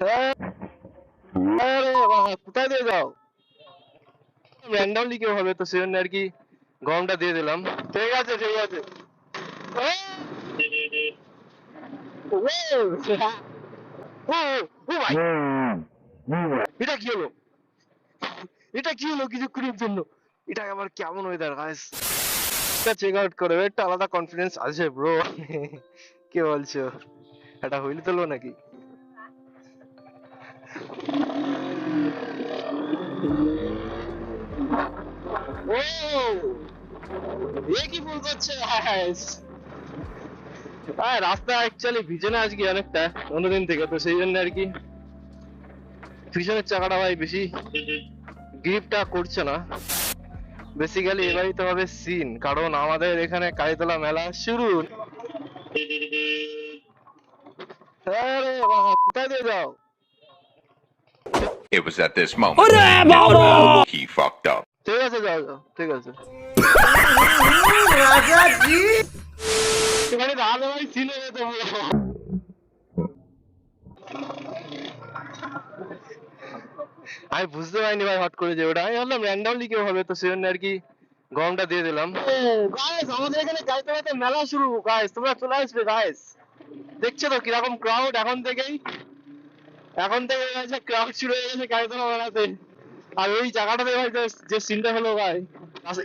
হ্যাঁ, আরে বাবা, কোথায় দিয়ে যাও? র্যান্ডমলি কেউ হবে তো সেজন্য আর কি গরমটা দিয়ে দিলাম। ঠিক আছে ঠিক আছে। ও, ও, ও ভাই, এটা কি হলো? এটা কি হলো কিছুক্ষণের জন্য? এটা আবার কেমন ওয়েদার গাইস? এটা চেক আউট করে একটা আলাদা কনফিডেন্স আছে ব্রো। কি বলছো? এটা হইলে তো নাকি? ও, এ কি ভুল করছে গাইস? রাস্তা অ্যাকচুয়ালি ভিজে না আজকে অনেকটা অন্যদিন থেকে, তো সেই জন্য আর কি পিছনের চাকাটা ভাই বেশি গ্রিপটা করছে না। বেসিক্যালি এবারই তো হবে সিন, কারণ আমাদের এখানে কালীতলা মেলা শুরু। আরে বাবা, কোথায় দিয়ে যাও? It was at this moment that he knew he fucked up. ঠিক আছে, যাও যাও, ঠিক আছে। এখানে দাঁড়ালে ভাই সিন হয়ে যেতে হবে। আমি বুঝতে পারিনি ভাই হট করে যে ওটা, আমি ভাবলাম র্যান্ডমলি কেউ হবে তো সেজন্য আর কি গরমটা দিয়ে দিলাম। গাইস আমাদের এখানে গাইতে মেলা শুরু গাইস, তোমরা চলে আসবে গাইস। দেখছো তো কিরকম ক্রাউড এখন থেকে গেছে, ক্রাউড শুরু হয়ে গেছে গাইতলা মেলাতে। আর ওই জায়গাটাতে ভাই যে সিনটা হলো ভাই,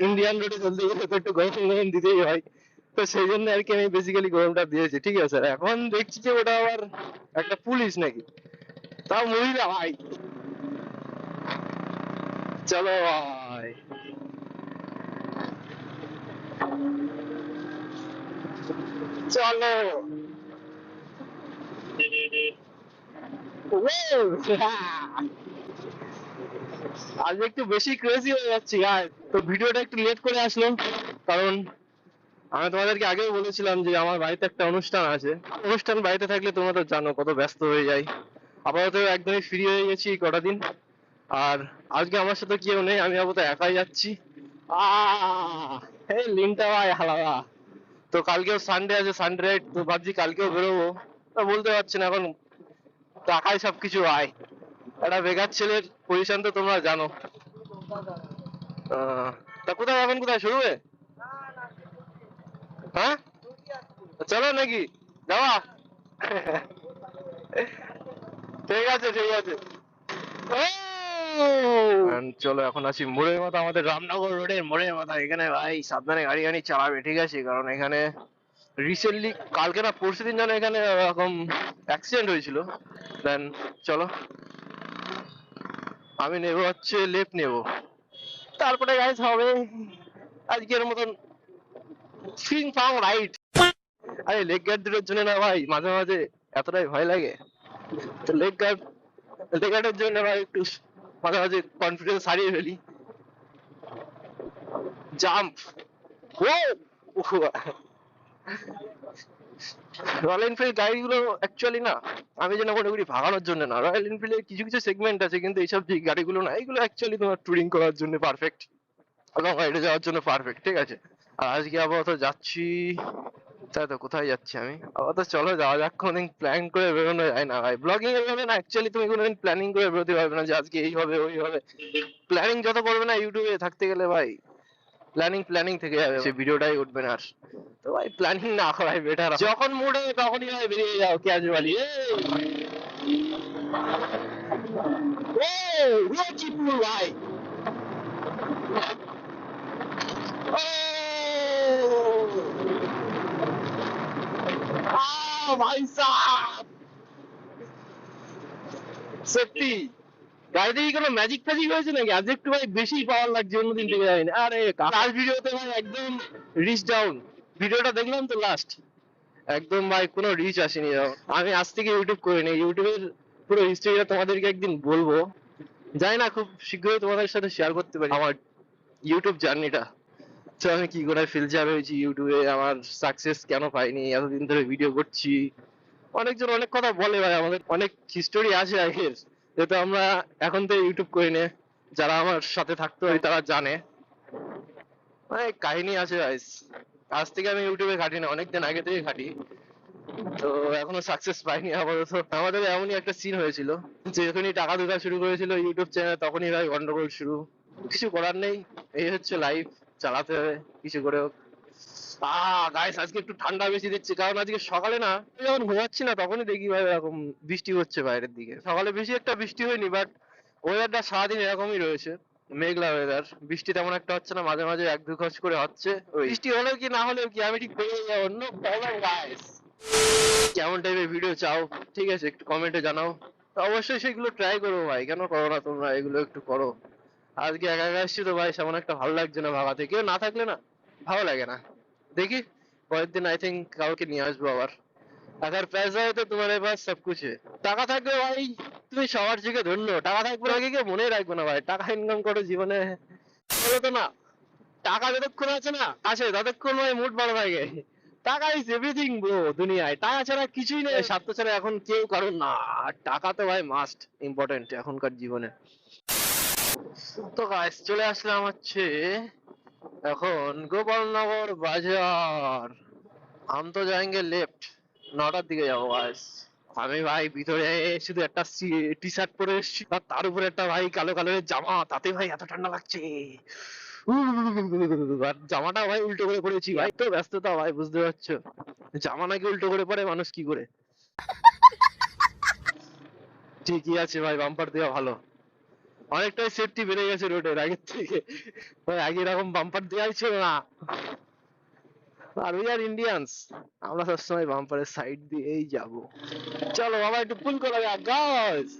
ইন্ডিয়ান রোডে চলতে গেলে তো একটু গরম গরম দিতেই হয়। তো সেই জন্য আর কি আমি বেসিক্যালি গরমটা দিয়েছি, ঠিক আছে। এখন দেখছি যে ওটা আবার একটা পুলিশ নাকি, তাও মহিলা ভাই। চলো ভাই, চলো। আজ একটু বেশি ক্রেজি হয়ে যাচ্ছি আর, তো ভিডিওটা একটু লেট করে আসলো, কারণ আমি তোমাদেরকে আগেও বলেছিলাম যে আমার বাড়িতে একটা অনুষ্ঠান আছে। অনুষ্ঠান বাড়িতে থাকলে তোমরা তো জানো কত ব্যস্ত হয়ে যাই। আপাতত একদমই ফ্রি হয়ে গেছি কটা দিন। আর আজকে আমার সাথে কেউ নেই, আমি আপাতত একাই যাচ্ছি। এই লিনটা ভাই হালাদা। তো কালকেও সানডে আছে, সানডে রাইড, তো ভাবছি কালকেও বেরোবো। তা বলতে পারছি না এখন, টাকায় সবকিছু আয়। একটা বেকার ছেলের পজিশন তো তোমরা জানো। তা কোথায় যাবেন, কোথায় শুরু হবে? হ্যাঁ, চলো নাকি যাওয়া? ঠিক আছে ঠিক আছে। চলো এখন আছি মোড়ের মাথা, আমাদের রামনগর রোডের মোড়ের মাথা। এখানে ভাই সাবধানে গাড়ি গাড়ি চালাবে, ঠিক আছে, কারণ এখানে রিসেন্টলি কালকে না পরশু দিন যেন এখানে এরকম অ্যাক্সিডেন্ট হয়েছিল। দেন চলো, আমি নেবো হচ্ছে লেফট নেবো, তারপরে গাইস হবে আজকের মতন ফিং ফাং রাইড। আরে লেগ গার্ড দুটোর জন্য না ভাই মাঝে মাঝে এতটাই ভয় লাগে। তো লেগ গার্ডের জন্য ভাই একটু মাঝে মাঝে কনফিডেন্স হারিয়ে ফেলি। জাম্প, ও, রয়্যাল এনফিল্ড গাড়িগুলো অ্যাকচুয়ালি না, আমি যেন মনে করি ভাগানোর জন্য না। রয়্যাল এনফিল্ডের কিছু কিছু সেগমেন্ট আছে, কিন্তু এইসব যে গাড়িগুলো না, এইগুলো অ্যাকচুয়ালি তোমার টুরিং করার জন্য পারফেক্ট, লং রাইডে যাওয়ার জন্য পারফেক্ট, ঠিক আছে। আর আজকে আপাতত যাচ্ছি, তাই তো কোথায় যাচ্ছি আমি আপাতত, চলো যাওয়া যাক। কোনোদিন প্ল্যান করে বেরোনো যায় না ভাই, ব্লগিং এর ভাবে না অ্যাকচুয়ালি, তুমি কোনোদিন প্ল্যানিং করে বেরোতে পারবে না যে আজকে এই হবে ওই হবে। প্ল্যানিং যত করবে না ইউটিউবে থাকতে গেলে ভাই, প্ল্যানিং থেকে যাবে, সে ভিডিওটাই উঠবে না আর। তো ভাই প্ল্যানিং না করাই বেটার, যখন মুড হবে তখনই ভাই বেরিয়ে যাও ক্যাজুয়ালি। কি পুল ভাই, ভাই সাহ, সত্যি গাড়িতে কি কোনো ম্যাজিক ফ্যাজিক হয়েছে নাকি? আজ একটু ভাই বেশি পাওয়ার লাগছে অন্যদিন থেকে যায়নি। আরে লাস্ট ভিডিওতে ভাই একদম রিচ ডাউন, ভিডিওটা দেখলাম তো লাস্ট, একদম ভাই কোনো রিচ আসেনি। আমি আজ থেকে ইউটিউব করিনি, ইউটিউবের পুরো হিস্ট্রিটা তোমাদেরকে একদিন বলবো। জানি না খুব শীঘ্রই তোমাদের সাথে শেয়ার করতে পারি আমার ইউটিউব জার্নিটা। তো আমি কি করে ফিলচার হয়েছি ইউটিউবে, আমার সাকসেস কেন পাইনি, এতদিন ধরে ভিডিও করছি। অনেকজন অনেক কথা বলে ভাই, আমাদের অনেক হিস্টোরি আছে আগের, যেহেতু আমরা এখন তো ইউটিউব করি না। যারা আমার সাথে থাকতো তারা জানে, অনেক কাহিনী আছে গাইস। আজ থেকে আমি ইউটিউবে ঘাটি না, অনেকদিন আগে থেকে ঘাটি। তো এখনো সাকসেস পাইনি আপাতত। আমাদের এমনই একটা সিন হয়েছিল যে যখনই টাকা ঢোকা শুরু করেছিল ইউটিউব চ্যানেল, তখনই ভাই গন্ডগোল শুরু। কিছু করার নেই, এই হচ্ছে লাইফ, চালাতে হবে কিছু করে হোক। গাইস আজকে একটু ঠান্ডা বেশি দিচ্ছে, কারণ আজকে সকালে না আমি যখন ঘুমাচ্ছি না তখনই দেখি ভাই এরকম বৃষ্টি হচ্ছে বাইরের দিকে। সকালে বেশি একটা বৃষ্টি হয়নি, বাট ওয়েদারটা সারাদিন এরকমই রয়েছে, মেঘলা ওয়েদার। বৃষ্টি তেমন একটা হচ্ছে না, মাঝে মাঝে এক দু খস করে হচ্ছে। ওই বৃষ্টি হলেও কি না হলেও কি আমি ঠিক পেয়ে যাবো, নো প্রবলেম গাইস। কেমন টাইপের ভিডিও চাও ঠিক আছে একটু কমেন্টে জানাও, তো অবশ্যই সেগুলো ট্রাই করবো ভাই, কেন করো না তোমরা, এগুলো একটু করো। আজকে একা একা আসছি তো ভাই সেমন একটা ভালো লাগছে না, ভাগাতে কেউ না থাকলে না ভালো লাগে না। দেখি পরের দিন আই থিঙ্ক কাউকে নিয়ে আসবো আবার। अगर पैसा है तो तुम्हारे पास सब कुछ है। টাকা থাকবে ভাই তুমি সবার থেকে ধন্য, টাকা থাকবে আগে কেউ মনে রাখবে না ভাই, টাকা ইনকাম করো জীবনে, বলো তো না। টাকা যতক্ষণ আছে না আসে ততক্ষণ ভাই মুড ভালো থাকে। টাকা ইজ এভরিথিং ব্রো দুনিয়ায়, টাকা ছাড়া কিছুই নেই, স্বার্থ ছাড়া এখন কেউ কারণ না। আর টাকা তো ভাই মাস্ট ইম্পর্টেন্ট এখনকার জীবনে। তো গাইস চলে আসলাম হচ্ছে এখন গোপালনগর বাজার। हम तो जाएंगे लेफ्ट, 9টার দিকে যাবো গাইস। আমি ভাই ভিতরে শুধু একটা টি শার্ট পরে এসেছি, আর তার উপরে একটা ভাই কালো কালারের জামা, তাতে ভাই এত ঠান্ডা লাগছে। আর জামাটা ভাই উল্টো করে পরেছি ভাই, তো ব্যস্ততা ভাই বুঝতে পারছো, জামা নাকি উল্টো করে পরে মানুষ কি করে। ঠিকই আছে ভাই, বাম্পার দেওয়া ভালো, অনেকটাই সেফটি বেড়ে গেছে রোডের আগের থেকে ভাই, আগে এরকম বাম্পার দেওয়াই ছিল না। আর উই আর ইন্ডিয়ানস, আমরা সবসময় বাম্পারের সাইড দিয়েই যাব। চলো বাবা একটু পুল করা যাক গাইস।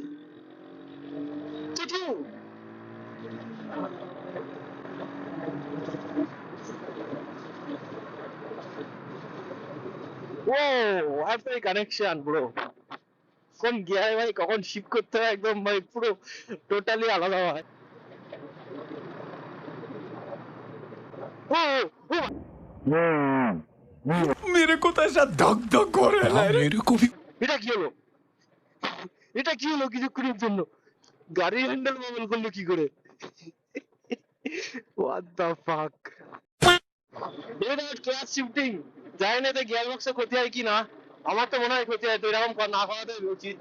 চিঠু ও ওয়াইফাই কানেকশন ব্রো, কোন গিয়ারে ভাই কখন শিফট করতে হয় একদম ভাই পুরো টোটালি আলাদা হয়। ও ও मेरे को तो ऐसा धक धक हो रहा है ना, मेरे को भी। এটা কি হলো, এটা কি হলো কিছুক্ষণের জন্য গাড়ির হ্যান্ডেল মোবাইল করলো কি করে, হোয়াট দ্য ফাক। এটা ক্লাস শিফটিং জানি না, এতে গিয়ার বক্সে ক্ষতি হয় কি না, আমার তো মনে হয় ক্ষতি হয়, তো এরকম না করাটাই উচিত,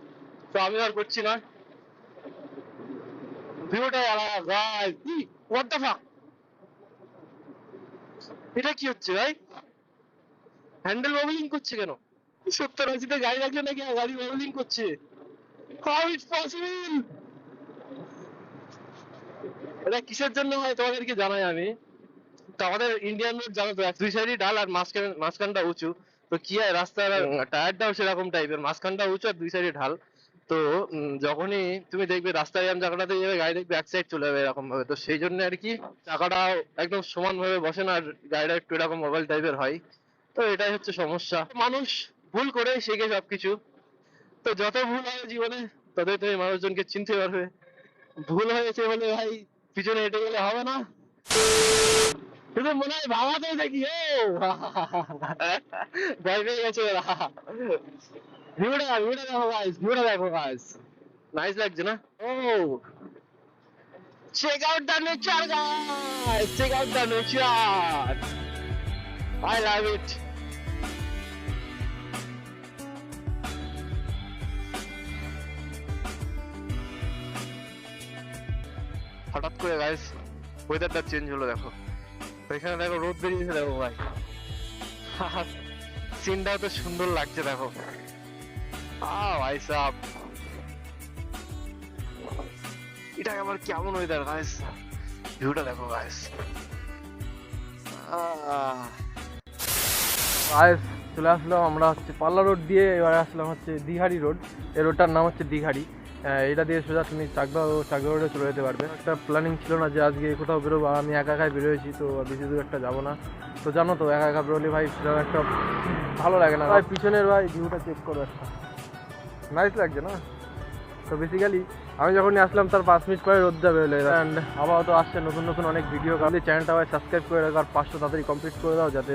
তো আমি আর করছি না। ভিউটাই আলাদা গাইস, হোয়াট দ্য ফাক, এটা কি হচ্ছে ভাই, হ্যান্ডেল মোবাইলিং করছে কেন, 70-80-তে গাড়ি রাখলে নাকি গাড়ি মোবাইলিং করছে, হাউ ইটস পসিবল। এটা কিসের জন্য হয় তোমাদেরকে জানাই আমি, তো আমাদের ইন্ডিয়ান রোড জানো তো, দুই সাইডই ঢাল আর মাঝখানটা উঁচু, তো কি হয় রাস্তার টায়ারটাও সেরকম টাইপের, মাঝখানটা উঁচু আর দুই সাইডে ঢাল। তো যখনই তুমি দেখবে রাস্তায় এরকম জায়গাটাতে যাবে গাড়ি দেখবে এক সাইড চলে যাবে এরকম ভাবে, তো সেই জন্য আর কি চাকাটা একদম সমান ভাবে বসে না, আর গাড়িটা একটু এরকম মোবাইল টাইপের হয়, তো এটাই হচ্ছে সমস্যা। মানুষ ভুল করে শেখে সবকিছু, তো যত ভুল হয় জীবনে ততই তুমি মানুষজনকে চিনতে পারবে। ভুল হয়েছে বলে ভাই পিছনে হেঁটে গেলে হবে না, শুধু মনে হয় ভাবাতেই থাকি। ও ভয় পেয়ে গেছে ওরা। ভিউটা দেখো গাইস, ভিউটা দেখো গাইস, নাইস লাগছে না? ও check out the nature guys, check out the nature, I love it. হঠাৎ করে গাইস ওয়েদারটা চেঞ্জ হলো, দেখো এখানে দেখো রোদ বেরিয়েছে, দেখো ভাই সিনটাও তো সুন্দর লাগছে, দেখো ভাই সাব, এটা আবার কেমন ওয়েদার গাইস, ভিউটা দেখো গাইস। গাইস চলে আসলাম আমরা হচ্ছে পাল্লা রোড দিয়ে, এবার আসলাম হচ্ছে দিঘাড়ি রোড, এই রোডটার নাম হচ্ছে দিঘাড়ি। এটা দিয়ে সোজা তুমি চাকদা রোডে চলে যেতে পারবে। একটা প্ল্যানিং ছিল না যে আজকে কোথাও বেরোবো, আমি একা একাই বেরোয়েছি, তো বেশি দূর একটা যাবো না, তো জানো তো একা একা বেরোলে ভাই সেরকম একটা ভালো লাগে না ভাই। পিছনের ভাই ভিউটা চেক করো, একটা নাইস লাগছে না। তো বেসিক্যালি আমি যখনই আসলাম তার 5 মিনিট পরে রোদ যাবে হলে, অ্যান্ড আবার তো আসছে নতুন নতুন অনেক ভিডিও, কারণ চ্যানেলটা ভাই সাবস্ক্রাইব করে রাখো আর 500 তাড়াতাড়ি কমপ্লিট করে দাও, যাতে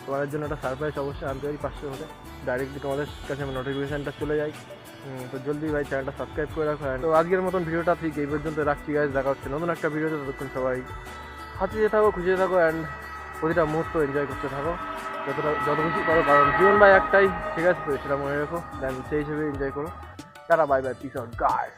তোমাদের জন্য একটা সারপ্রাইজ অবশ্যই আনতে পারি 500 হলে, ডাইরেক্টলি তোমাদের কাছে নোটিফিকেশানটা চলে যায়। তো জলদি ভাই চ্যানেলটা সাবস্ক্রাইব করে রাখো। তো আজকের মতন ভিডিওটা ঠিক এই পর্যন্ত রাখছি গাইজ, দেখা হচ্ছে নতুন একটা ভিডিওতে, ততক্ষণ সবাই হাসিতে থাকো, খুশিতে থাকো, অ্যান্ড প্রতিটা মুহূর্ত এনজয় করতে থাকো। যত বেশি করো, কারণ জীবন ভাই একটাই, ঠিক আছে? তো সেটা মনে রেখো, দেন সেই হিসেবে এনজয় করো। Tata, bye bye, piece out guys.